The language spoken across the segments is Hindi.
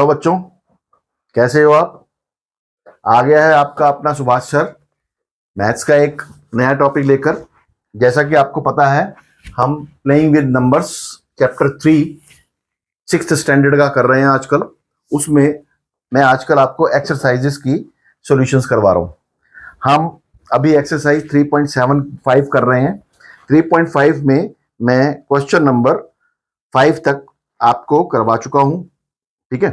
हेलो बच्चों, कैसे हो आप? आ गया है आपका अपना सुभाष सर मैथ्स का एक नया टॉपिक लेकर। जैसा कि आपको पता है, हम playing with numbers chapter 3 6th standard का कर रहे हैं आजकल। उसमें मैं आजकल आपको एक्सरसाइजेस की सॉल्यूशंस करवा रहा हूँ। हम अभी एक्सरसाइज 3.75 कर रहे हैं। 3.5 में मैं क्वेश्चन नंबर 5 तक आपको करवा चुका हूं। ठीक है,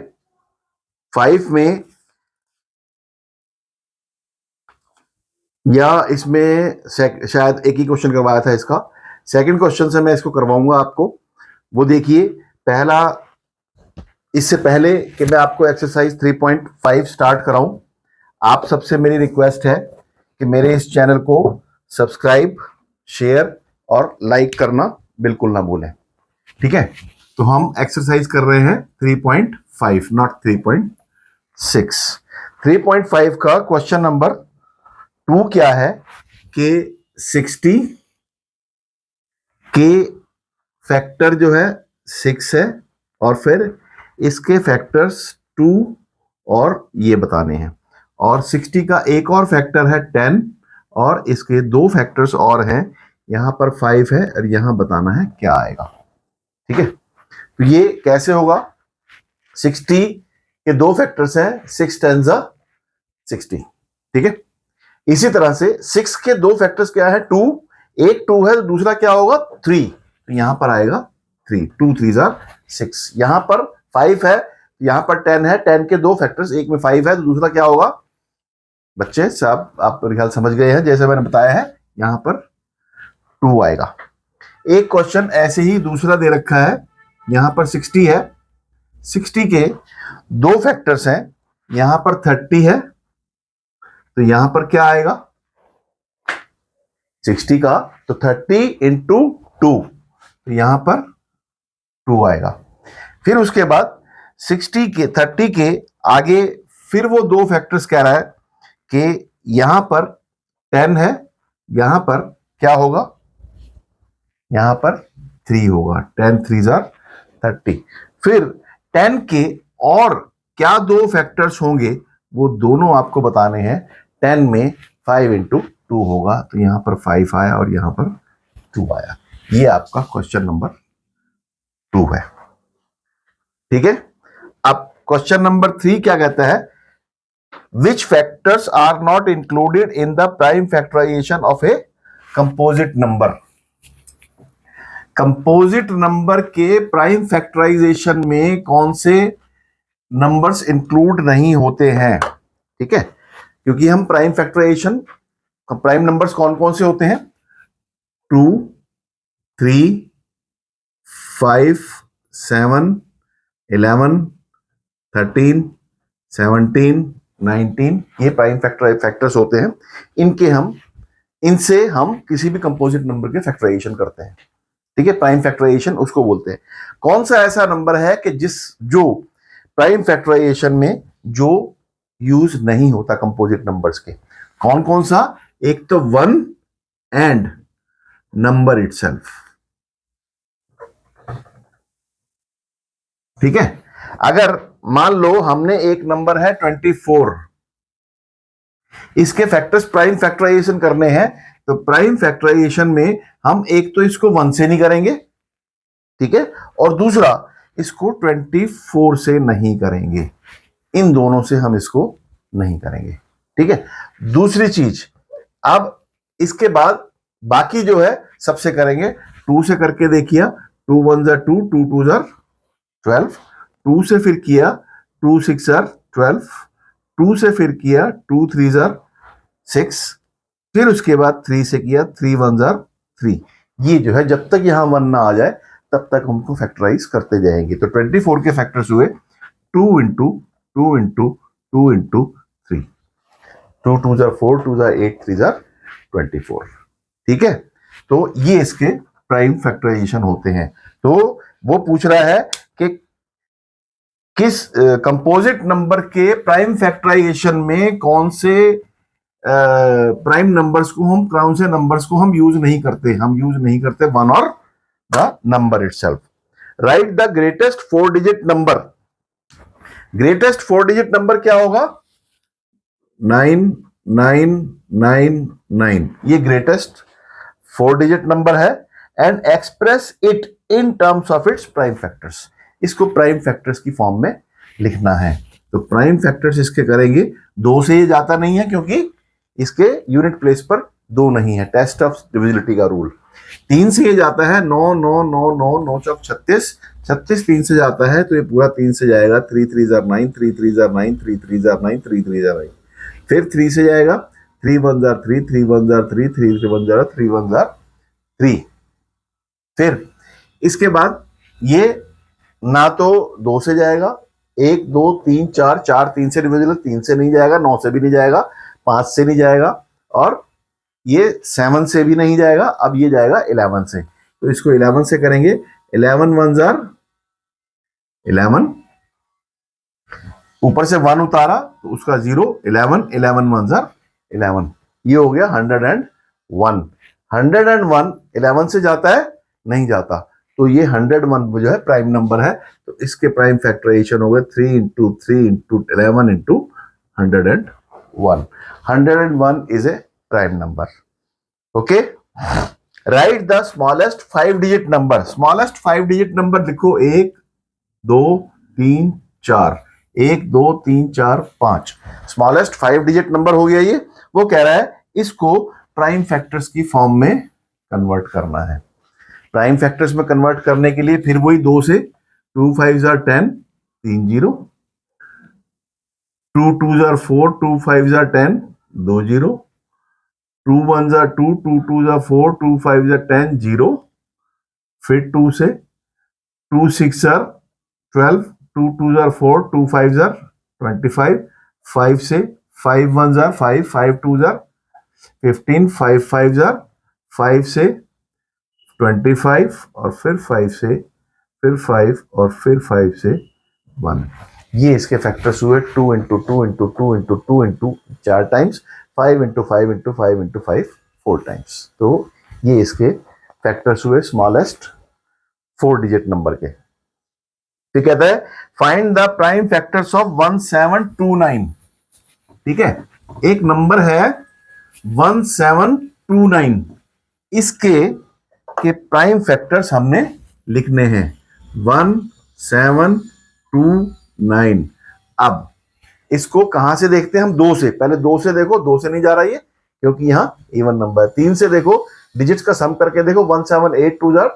5 में या इसमें शायद एक ही क्वेश्चन करवाया था। इसका सेकंड क्वेश्चन से मैं इसको करवाऊंगा आपको। वो देखिए, पहला, इससे पहले कि मैं आपको एक्सरसाइज 3.5 स्टार्ट कराऊं, आप सबसे मेरी रिक्वेस्ट है कि मेरे इस चैनल को सब्सक्राइब, शेयर और लाइक करना बिल्कुल ना भूलें। ठीक है, तो हम एक्सरसाइज कर रहे हैं 3.5, नॉट 3.6। 3.5 का क्वेश्चन नंबर 2 क्या है कि 60 के फैक्टर जो है 6 है और फिर इसके फैक्टर्स 2 और ये बताने हैं। और 60 का एक और फैक्टर है 10 और इसके 2 फैक्टर्स और हैं, यहां पर 5 है और यहां बताना है क्या आएगा। ठीक है, तो ये कैसे होगा? 60 के 2 फैक्टर्स हैं, 6 10 60। ठीक है, इसी तरह से 6 के 2 फैक्टर्स क्या है? 2, एक 2 है तो दूसरा क्या होगा? 3, तो यहां पर आएगा 3, 2 3 6। यहां पर 5 है, यहां पर 10 है, 10 के 2 फैक्टर्स, एक में 5 है तो दूसरा क्या होगा? बच्चे सब आप ख्याल समझ गए हैं, जैसे मैंने बताया है, यहां पर 2 आएगा। एक क्वेश्चन ऐसे ही दूसरा दे रखा है, यहां पर 60 है, 60 के 2 फैक्टर्स हैं, यहां पर 30 है, तो यहां पर क्या आएगा? 60 का तो 30 इंटू 2, तो यहां पर 2 आएगा। फिर उसके बाद 30 के आगे फिर वो 2 फैक्टर्स कह रहा है कि यहां पर 10 है, यहां पर क्या होगा? यहां पर 3 होगा, 10 3 30। फिर 10 के और क्या 2 फैक्टर्स होंगे वो दोनों आपको बताने हैं। 10 में 5 इंटू 2 होगा, तो यहां पर 5 आया और यहां पर 2 आया। ये आपका क्वेश्चन नंबर 2 है। ठीक है, अब क्वेश्चन नंबर 3 क्या कहता है? Which factors are not included in the prime factorisation of a composite number. Composite number के प्राइम फैक्टराइजेशन में कौन से नंबर्स इंक्लूड नहीं होते हैं? ठीक है, क्योंकि हम प्राइम फैक्टराइजेशन, प्राइम नंबर्स कौन कौन से होते हैं? 2 3 5 7 11 13 17 19, ये प्राइम फैक्टर्स होते हैं। इनसे हम किसी भी कंपोजिट नंबर के फैक्टराइजेशन करते हैं। ठीक है, प्राइम फैक्टराइजेशन उसको बोलते हैं। कौन सा ऐसा नंबर है कि जो प्राइम फैक्टराइजेशन में जो यूज नहीं होता कंपोजिट नंबर्स के? कौन कौन सा? एक तो 1 एंड नंबर इटसेल्फ। ठीक है, अगर मान लो हमने एक नंबर है 24, इसके फैक्टर्स प्राइम फैक्टराइजेशन करने हैं, तो प्राइम फैक्टराइजेशन में हम एक तो इसको 1 से नहीं करेंगे, ठीक है, और दूसरा इसको 24 से नहीं करेंगे। इन दोनों से हम इसको नहीं करेंगे। ठीक है, दूसरी चीज, अब इसके बाद बाकी जो है सबसे करेंगे। 2 से करके देखिए, 2 1 2, 2 2 12, 2 से फिर किया 2 6 12, 2 से फिर किया 2 3 6, फिर उसके बाद 3 से किया 3 1 3। ये जो है जब तक यहां 1 ना आ जाए तब तक हमको फैक्टराइज करते जाएंगे। तो 24 के फैक्टर्स हुए 2 इंटू 2 इंटू 2 इंटू 3, 2 2 4, 2 8, 3 24। ठीक है, तो ये इसके प्राइम फैक्टराइजेशन होते हैं। तो वो पूछ रहा है कि किस कंपोजिट नंबर के प्राइम फैक्टराइजेशन में कौन से प्राइम नंबर्स को हम, कौन से नंबर्स को हम यूज नहीं करते? हम यूज नहीं करते 1 और the number itself. Right the greatest 4 digit number. Greatest 4 digit number क्या होगा? 9999, ये ग्रेटेस्ट 4 डिजिट नंबर है। And express it in terms of its prime factors, इसको प्राइम फैक्टर्स की फॉर्म में लिखना है। तो प्राइम फैक्टर्स इसके करेंगे, 2 से ये जाता नहीं है क्योंकि इसके यूनिट प्लेस पर 2 नहीं है, टेस्ट ऑफ डिविजिबिलिटी का रूल। 3 से ये जाता है, 9 9 9 9 9 चौक 36, 36 3 से जाता है तो ये पूरा 3 से जाएगा, 3 3 जार 9, 3 3 जार 9, 3 3 जार 9, 3 3 जार 9। फिर 3 से जाएगा, 3 1 जार 3, 3 1 जार 3, 3 1 जार 3 1 जार 3। फिर इसके बाद ये ना तो 2 से जाएगा, 1 2 3 4, 4 3 से डिविजिबल, 3 से नहीं जाएगा, 9 से भी नहीं जाएगा, 5 से नहीं जाएगा, और ये 7 से भी नहीं जाएगा। अब ये जाएगा 11 से, तो इसको 11 से करेंगे। 11 1 जार 11, ऊपर से 1 उतारा तो उसका 0, 11 11 1 जार 11, ये हो गया 101। 101 11 से जाता है? नहीं जाता, तो ये 101 जो है प्राइम नंबर है। तो इसके प्राइम फैक्टराइजेशन हो गया 3 into 3 into 11 into 101। 101 is a prime number. Okay, right the smallest 5 digit number. Smallest 5 digit number लिखो, 1 2 3 4, 1 2 3 4 5। स्मॉलेस्ट 5 डिजिट नंबर हो गया ये। वो कह रहा है इसको प्राइम फैक्टर्स की फॉर्म में कन्वर्ट करना है। प्राइम फैक्टर्स में कन्वर्ट करने के लिए फिर वही 2 से, 2 5 jar 10, 3 0, 2 2 jar 4, 2 5 jar 10, 2 0, 2 1 jar 2, 2 2 jar 4, 2 5 jar 10, 0। फिर 2 से, 2 6 जार 12, 2 2 जार 4, 2 5 जार 25, 5 से, 5 1 जार 5, 5 2 जार 15, 5 5 जार 5 से 25, और फिर 5 से, फिर 5, और फिर 5 से 1। ये इसके फैक्टर्स हुए 2 into 2 into 2 into 2 into 4 times, 5 into 5 into 5 into 5 4 times. तो ये इसके फैक्टर्स हुए स्मॉलेस्ट 4 डिजिट नंबर के। ठीक कहता है find the prime factors of 1729। ठीक है, एक नंबर है 1729, इसके के प्राइम फैक्टर्स हमने लिखने हैं 1729। अब इसको कहां से देखते हैं हम? 2 से। पहले 2 से देखो, 2 से नहीं जा रहा ये क्योंकि यहां इवन नंबर है। 3 से देखो, डिजिट्स का सम करके देखो, 1 7 8 2 जार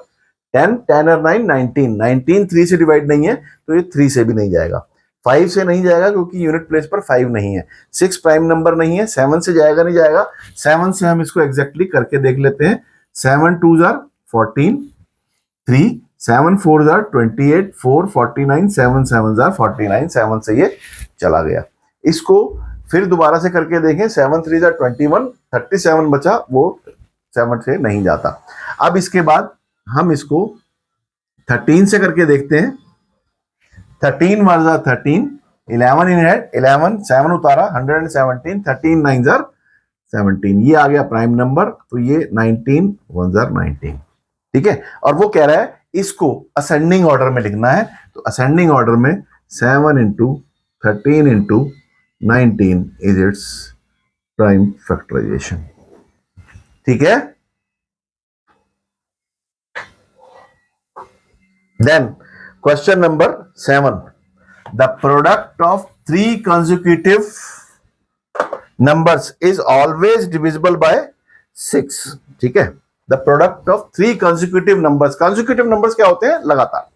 10, 10 और 9 19, 19 3 से डिवाइड नहीं है तो ये 3 से भी नहीं जाएगा। 5 से नहीं जाएगा क्योंकि यूनिट प्लेस पर 5 नहीं है। 6 प्राइम नंबर नहीं है। 7 से जाएगा, नहीं जाएगा। 7 से हम इसको एग्जैक्टली करके देख लेते हैं। 7 2 जार 14, 3 7 4 जार 28, 4 49, 7 7 जार 49, 7 से ये चला गया। इसको फिर दोबारा से करके देखें, 7 3 जार 21, 37 बचा, वो 7 से नहीं जाता। अब इसके बाद हम इसको 13 से करके देखते हैं। 13 1 जार 13, 11 इन हेड, 11 7 उतारा, 117, 13 9 जार 17, ये आ गया प्राइम नंबर। तो ये 19 1 जार 19। ठीक है, और वो कह रहा है इसको असेंडिंग ऑर्डर में लिखना है। तो असेंडिंग ऑर्डर में 7 into 13 into 19 is its prime factorisation. ठीक है, then question number 7, the product of 3 consecutive numbers is always divisible by 6। ठीक है, the product of 3 consecutive numbers। consecutive numbers क्या होते हैं? लगातार।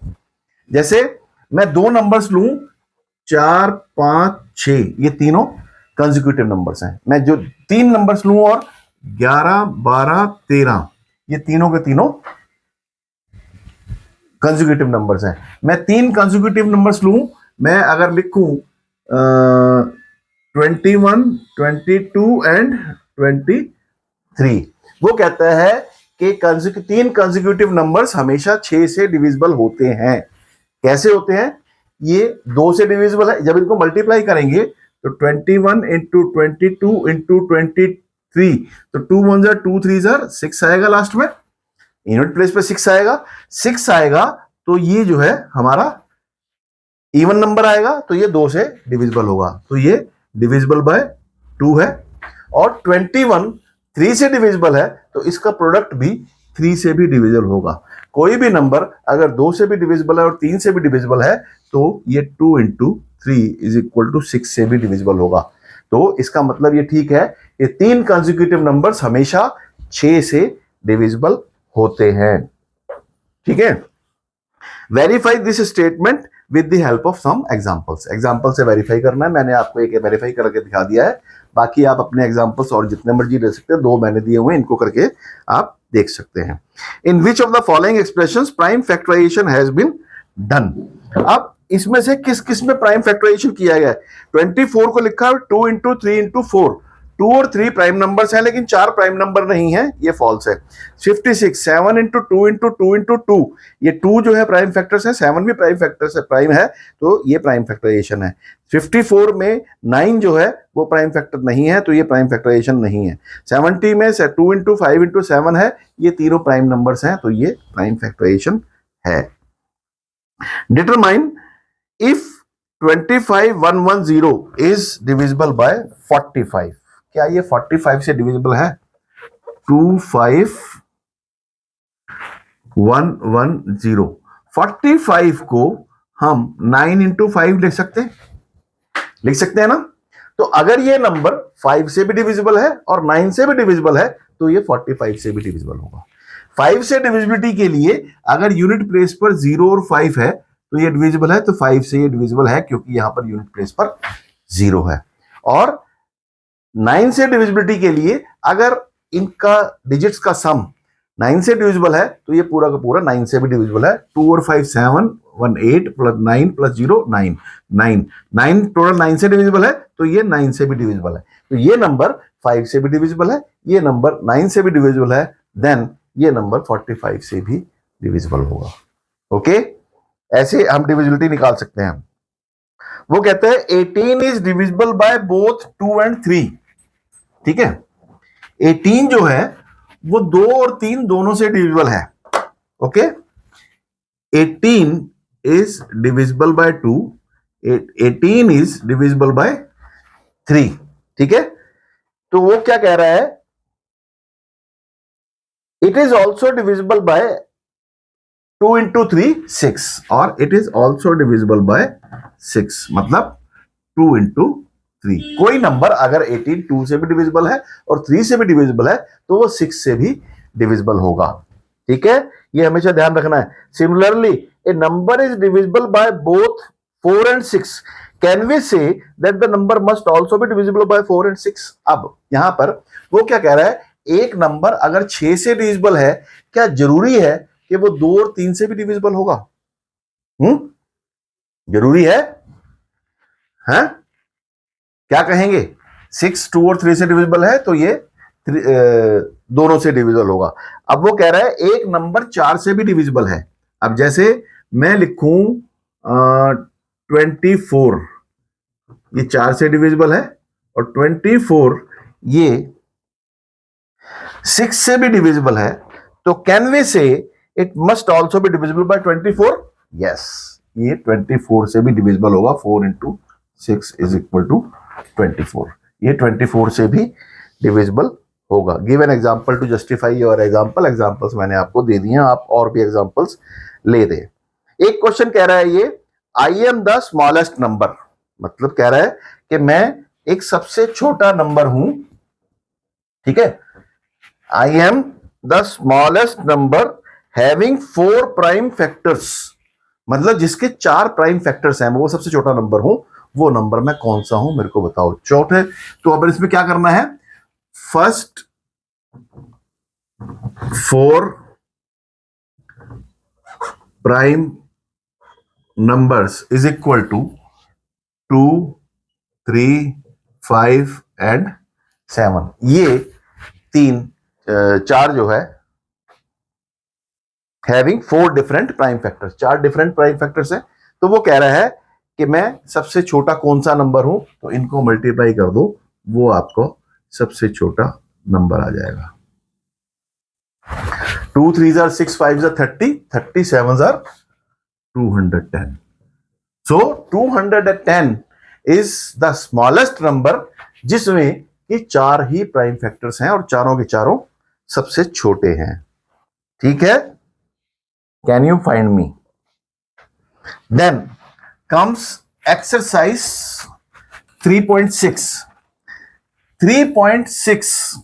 जैसे मैं 2 नंबर्स लूं, 4 5 6, ये तीनों कंसेक्यूटिव नंबर्स हैं। मैं जो 3 नंबर्स लूं और 11 12 13, ये तीनों के तीनों कंसेक्यूटिव नंबर्स हैं। मैं 3 कंसेक्यूटिव नंबर्स लूं, मैं अगर लिखूं 21 22 एंड 23, वो कहता है कि 3 कंसेक्यूटिव नंबर्स हमेशा 6 से डिविजिबल होते हैं। कैसे होते हैं? ये 2 से डिविजिबल है। जब इनको मल्टीप्लाई करेंगे तो 21 इंटू 22 इंटू 23, तो 2 1 जार 2 3 जार 6 आएगा लास्ट में। यूनिट प्लेस पे 6 आएगा। 6 आएगा तो ये जो है हमारा इवन नंबर आएगा तो ये 2 से डिविजिबल होगा, तो ये डिविजिबल बाय 2 है। और 21 3 से डिविजिबल है तो इसका प्रोडक्ट भी 3 से भी डिविजिबल होगा। कोई भी नंबर अगर 2 से भी डिविजिबल है और 3 से भी डिविजिबल है तो ये 2 इंटू 3 इज इक्वल टू 6 से भी डिविजिबल होगा। तो इसका मतलब ये ठीक है, ये 3 कंसेक्यूटिव नंबर्स हमेशा 6 से डिविजिबल होते हैं। ठीक है, verify this statement with the help of some examples. Example से वेरीफाई करना है, मैंने आपको एक वेरीफाई करके दिखा दिया है, बाकी आप अपने एग्जांपल्स और जितने मर्जी दे सकते हैं, 2 मैंने दिए हुए हैं, इनको करके आप देख सकते हैं। In which of the following expressions prime factorization has been done. अब इसमें से किस किस में प्राइम फैक्टराइजेशन किया गया है? 24 को लिखा है 2 इंटू 3 इंटू 4, 2 और 3 प्राइम नंबर्स हैं लेकिन 4 प्राइम नंबर नहीं है, ये फॉल्स है। 56 7 इंटू 2 इंटू 2 इंटू 2, ये 2 जो है प्राइम फैक्टर्स है, 7 भी प्राइम फैक्टर्स है, प्राइम है, तो ये प्राइम फैक्टराइजेशन है। 54 में 9 जो है वो प्राइम फैक्टर नहीं है, तो ये प्राइम फैक्टराइजेशन नहीं है। 70 में 2 इंटू 5 इंटू 7 है, ये तीनों प्राइम नंबर्स हैं, तो ये प्राइम फैक्टराइजेशन है। Determine if 25110 is divisible bye 45। क्या ये 45 से डिविजिबल है? 25110, 45 को हम 9 इंटू 5 लिख सकते हैं ना। तो अगर ये नंबर 5 से भी डिविजिबल है और 9 से भी डिविजिबल है तो ये 45 से भी डिविजिबल होगा। 5 से डिविजिबिलिटी के लिए अगर यूनिट प्लेस पर 0 और 5 है तो ये डिविजिबल है, तो 5 से ये डिविजिबल है क्योंकि यहां पर यूनिट प्लेस पर 0 है। और 9 से डिविजिबिलिटी के लिए अगर इनका डिजिट्स का सम 9 से डिविजिबल है तो ये पूरा का पूरा 9 से भी डिविजिबल है। 2 और 5 7, 1 8 प्लस 9 प्लस 0 9, 9 टोटल 9 से डिविजिबल है, तो ये 9 से भी डिविजिबल है। तो ये नंबर 5 से भी डिविजिबल है, ये नंबर 9 से भी डिविजिबल है, देन ये नंबर 45 से भी डिविजिबल होगा। ओके, ऐसे हम डिविजिबिलिटी निकाल सकते हैं। वो कहते हैं 18 is divisible by both 2 and 3। ठीक है, 18 जो है वो 2 और 3 दोनों से डिविजिबल है। Okay, 18 is divisible bye 2, 18 is divisible bye 3। ठीक है, तो वो क्या कह रहा है? It is also divisible by 2 into 3 6, और it is also divisible by 6, मतलब 2 इंटू 3। कोई नंबर अगर 18 2 से भी डिविजिबल है और 3 से भी डिविजिबल है तो वो 6 से भी डिविजिबल होगा। ठीक है, ये हमेशा ध्यान रखना है। Similarly a number is divisible by both 4 and 6, can we say that the number must also be divisible by 4 and 6। अब यहां पर वो क्या कह रहा है? एक नंबर अगर 6 से डिविजिबल है, क्या जरूरी है कि वो 2 और 3 से भी डिविजिबल होगा? जरूरी है? हैं? क्या कहेंगे? 6 2 और 3 से डिविजिबल है तो ये दोनों से डिविजिबल होगा। अब वो कह रहा है एक नंबर 4 से भी डिविजिबल है। अब जैसे मैं लिखूं 24, ये 4 से डिविजिबल है, और 24 ये 6 से भी डिविजिबल है, तो कैन वी से it must also be divisible bye 24? Yes, ये 24 से भी डिविजिबल होगा। 4 इंटू 6 इज इक्वल टू 24, ये 24 से भी डिविजिबल होगा। Give an example to justify your example. Examples मैंने आपको दे दिए हैं, आप और भी एग्जांपल्स ले दे। एक क्वेश्चन कह रहा है ये, I am the smallest number, मतलब कह रहा है कि मैं एक सबसे छोटा नंबर हूं। ठीक है, I am the smallest number having 4 prime factors, मतलब जिसके 4 प्राइम फैक्टर्स हैं, वो सबसे छोटा नंबर हूं। वो नंबर मैं कौन सा हूं, मेरे को बताओ। चौथे, तो अब इसमें क्या करना है? First 4 prime numbers is equal to 2 3 5 and 7। ये 4 जो है having 4 different prime factors, 4 different prime factors है। तो वो कह रहा है कि मैं सबसे छोटा कौन सा नंबर हूं, तो इनको मल्टीप्लाई कर दो, वो आपको सबसे छोटा नंबर आ जाएगा। 2 3 6 5 30, 30 7 210। सो 210 इज द स्मॉलेस्ट नंबर जिसमें कि 4 ही प्राइम फैक्टर्स हैं और चारों के चारों सबसे छोटे हैं। ठीक है, can you find me? Then comes exercise 3.6। 3.6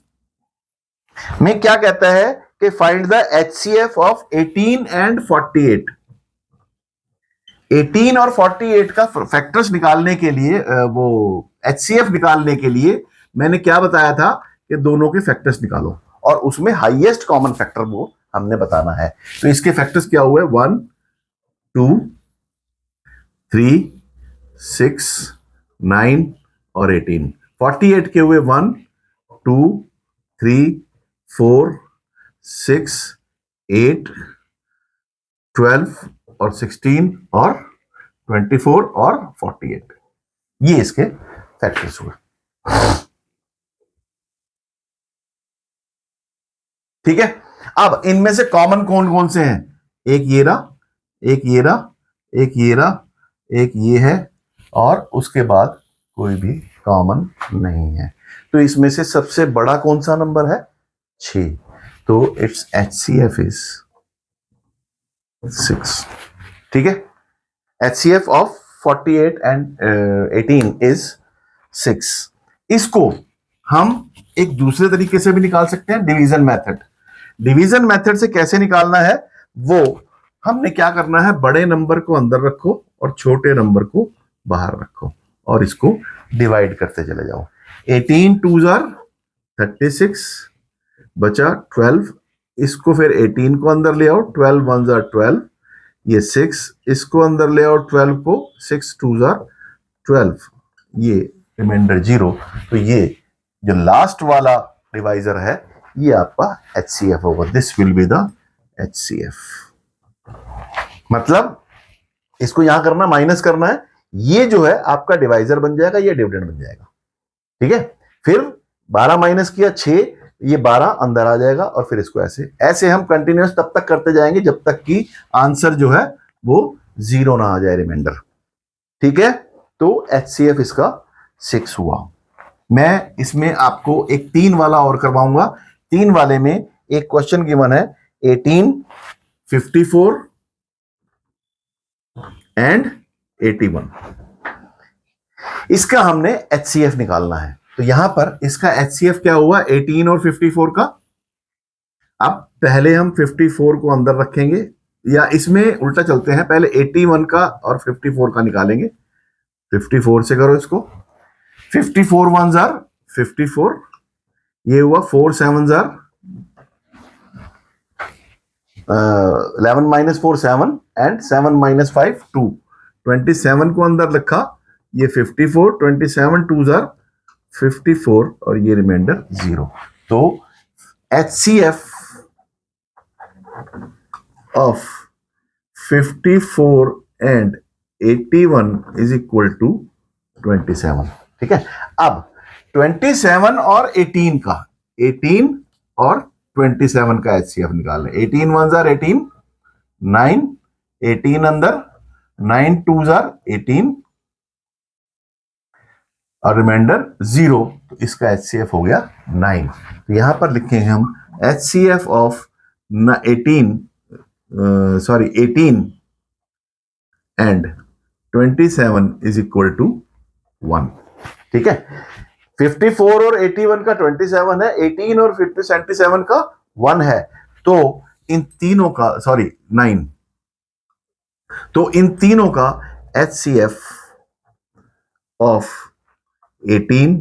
में क्या कहता है कि find the HCF of 18 and 48। 18 और 48 का फैक्टर्स निकालने के लिए, वो HCF निकालने के लिए मैंने क्या बताया था कि दोनों के फैक्टर्स निकालो और उसमें हाईएस्ट कॉमन फैक्टर वो हमने बताना है। तो इसके फैक्टर्स क्या हुए? 1, 2, 3, 6, 9 और 18। 48 के हुए 1, 2, 3, 4, 6, 8, 12 और 16 और 24 और 48। ये इसके फैक्टर्स हुए। ठीक है, अब इनमें से कॉमन कौन कौन से हैं? एक ये रहा, एक ये रहा, एक ये रहा, एक ये है और उसके बाद कोई भी कॉमन नहीं है। तो इसमें से सबसे बड़ा कौन सा नंबर है? 6। तो इट्स HCF इज 6। ठीक है, HCF ऑफ 48 एंड 18 इज 6। इसको हम एक दूसरे तरीके से भी निकाल सकते हैं, डिवीजन मेथड। डिवीजन मेथड से कैसे निकालना है वो हमने क्या करना है, बड़े नंबर को अंदर रखो और छोटे नंबर को बाहर रखो और इसको डिवाइड करते चले जाओ। 18 2 जार 36 बचा 12, इसको फिर 18 को अंदर ले आओ, 12 1 जार 12, ये 6, इसको अंदर ले आओ 12 को, 6 2 जार 12, ये रिमाइंडर 0। तो ये जो लास्ट वाला डिवाइजर है ये आपका HCF होगा। This will be the HCF। मतलब इसको यहां करना, माइनस करना है, ये जो है आपका डिवाइजर बन जाएगा, ये डिविडेंड बन जाएगा। ठीक है, फिर 12 माइनस किया 6, ये 12 अंदर आ जाएगा और फिर इसको ऐसे ऐसे हम कंटिन्यूअस तब तक करते जाएंगे जब तक कि आंसर जो है वो 0 ना आ जाए, रिमाइंडर। ठीक है, तो HCF इसका 6 हुआ। मैं इसमें आपको एक 3 वाला और करवाऊंगा। 3 वाले में एक क्वेश्चन गिवन है 18, 54 एंड 81। इसका हमने HCF निकालना है। तो यहां पर इसका HCF क्या हुआ 18 और 54 का? अब पहले हम 54 को अंदर रखेंगे, या इसमें उल्टा चलते हैं, पहले 81 का और 54 का निकालेंगे। 54 से करो इसको, 54 1 जार 54, ये हुआ 4 7 जार 11 माइनस 4 7 एंड 7 माइनस 5 2, 27 को अंदर रखा, ये 54, 27 2 जार 54 और ये रिमाइंडर 0। तो HCF of 54 and 81 is equal to 27। ठीक है, अब 27 और 18 का, 18 और 27 का HCF निकाल लें। 18 1 जार 18, 9, 18 अंदर, 9 2 जार 18 और रिमाइंडर 0। तो इसका HCF हो गया 9। तो यहां पर लिखेंगे हम HCF of 18 and 27 is equal to 1। ठीक है, 54 और 81 का 27 है, 18 और 27 का 1 है। तो इन तीनों का 9, तो इन तीनों का HCF of 18,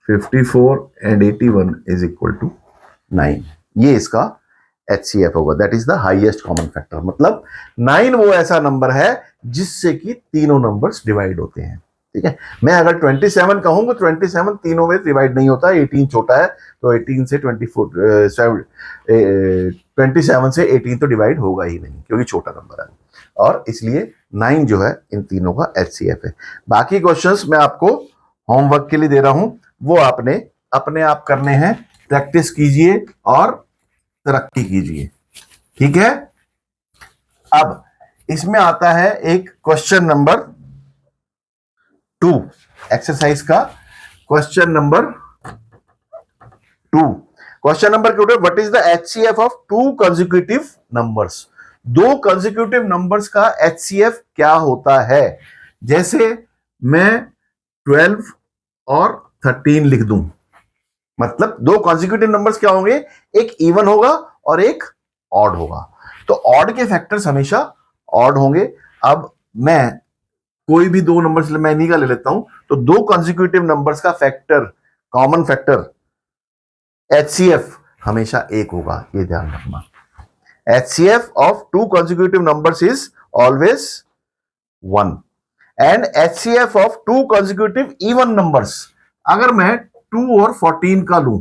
54 and 81 is equal to 9। ये इसका HCF होगा, that is the highest common factor. मतलब 9 वो ऐसा नंबर है जिससे कि तीनों नंबर्स डिवाइड होते हैं। ठीक है, मैं अगर 27 कहूंगा, 27 तीनों में डिवाइड नहीं होता, 18 छोटा है तो 18 से 27 से 18 तो डिवाइड होगा ही नहीं क्योंकि छोटा नंबर है, और इसलिए 9 जो है इन तीनों का HCF है। बाकी क्वेश्चंस मैं आपको होमवर्क के लिए दे रहा हूं, वो आपने अपने आप करने हैं। प्रैक्टिस कीजिए और तरक्की कीजिए। ठीक है, अब इसमें आता है एक क्वेश्चन नंबर 2, एक्सरसाइज का question number 2। Question number 2, what is the HCF of to consecutive numbers. दो कंसेक्यूटिव नंबर्स का एचसीएफ क्या होता है। जैसे मैं 12 और 13 लिख दूं, मतलब दो कंसेक्यूटिव नंबर्स क्या होंगे, एक इवन होगा और एक ऑड होगा। तो ऑड के फैक्टर्स हमेशा ऑड होंगे। अब मैं कोई भी दो नंबर्स मैं इन्हीं का ले लेता हूं, तो दो कंसेक्यूटिव नंबर्स का फैक्टर, कॉमन फैक्टर एचसीएफ हमेशा एक होगा, ये ध्यान रखना। HCF of two consecutive numbers is always 1 and HCF of two consecutive even numbers, अगर मैं 2 और 14 का लूं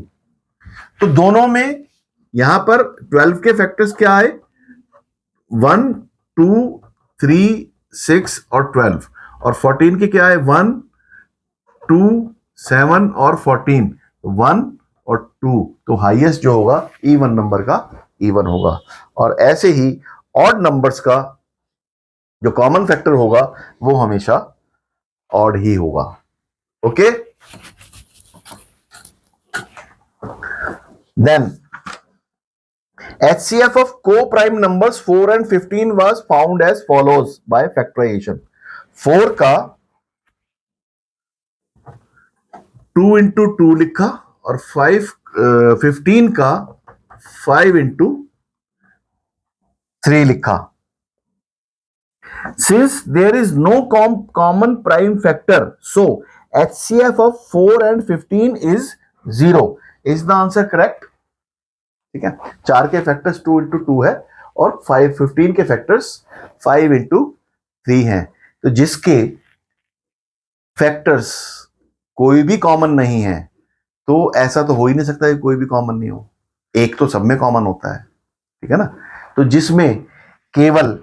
तो दोनों में यहां पर 12 के फैक्टर्स क्या है, 1 2 3 6 और 12, और 14 के क्या है 1 2 7 और 14, 1 और 2। तो हाईएस्ट जो होगा इवन नंबर का इवन होगा, और ऐसे ही ऑड नंबर्स का जो कॉमन फैक्टर होगा वो हमेशा ऑड ही होगा। Okay, then HCF of co-prime numbers 4 and 15 was found as follows by factorization। 4 का 2 into 2 लिखा और 15 का 5 into 3 लिखा। Since there is no common prime factor, so HCF of 4 and 15 is 0. Is the answer correct? ठीक है, 4 के फैक्टर्स 2 into 2 है और 15 के फैक्टर्स 5 into 3 हैं। तो जिसके फैक्टर्स कोई भी कॉमन नहीं है, तो ऐसा तो हो ही नहीं सकता कि कोई भी कॉमन नहीं हो, एक तो सब में कॉमन होता है, ठीक है ना। तो जिसमें केवल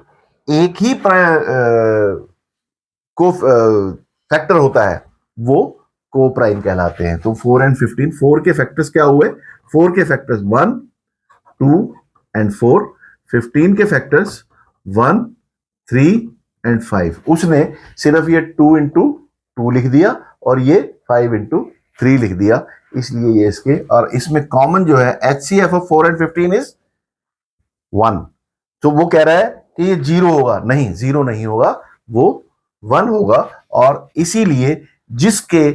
एक ही को फैक्टर होता है वो को प्राइम कहलाते हैं। तो 4 and 15, 4 के फैक्टर्स क्या हुए, 4 के फैक्टर्स 1 2 and 4, 15 के फैक्टर्स 1 3 and 5। उसने सिर्फ ये 2 into 2 लिख दिया और ये 5 into 3 लिख दिया, इसलिए ये इसके, और इसमें कॉमन जो है HCF of 4 and 15 is 1। तो वो कह रहा है कि ये 0 होगा, नहीं 0 नहीं होगा, वो 1 होगा। और इसीलिए जिसके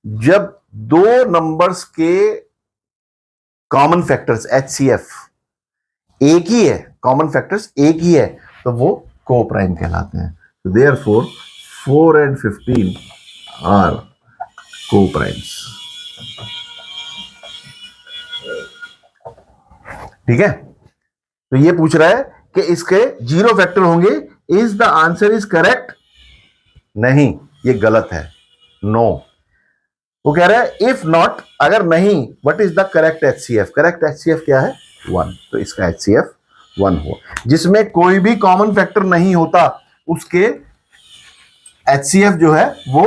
जब दो नंबर्स के कॉमन फैक्टर्स HCF एक ही है, कॉमन फैक्टर्स एक ही है, तो वो को प्राइम कहलाते हैं। तो देयरफॉर 4 and 15 आर को प्राइम्स। ठीक है, तो ये पूछ रहा है कि इसके 0 फैक्टर होंगे, is the answer is correct, नहीं ये गलत है, नो। वो कह रहा है इफ नॉट, अगर नहीं, what is the correct HCF। Correct HCF क्या है 1, तो इसका HCF 1 हो। जिसमें कोई भी कॉमन फैक्टर नहीं होता उसके HCF जो है वो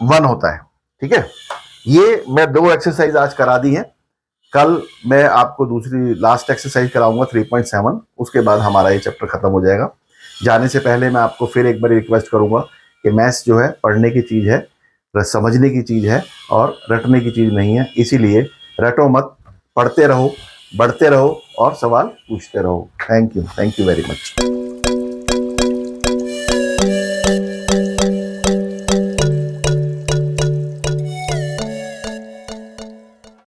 1 होता है। ठीक है, ये मैं 2 एक्सरसाइज आज करा दी हैं, कल मैं आपको दूसरी लास्ट एक्सरसाइज कराऊंगा 3.7, उसके बाद हमारा ये चैप्टर खत्म हो जाएगा। जाने से पहले मैं आपको फिर एक बार रिक्वेस्ट करूंगा कि मैथ्स जो है पढ़ने की चीज़ है, समझने की चीज़ है और रटने की चीज़ नहीं है। इसीलिए रटो मत, पढ़ते रहो, बढ़ते रहो और सवाल पूछते रहो। Thank you very much.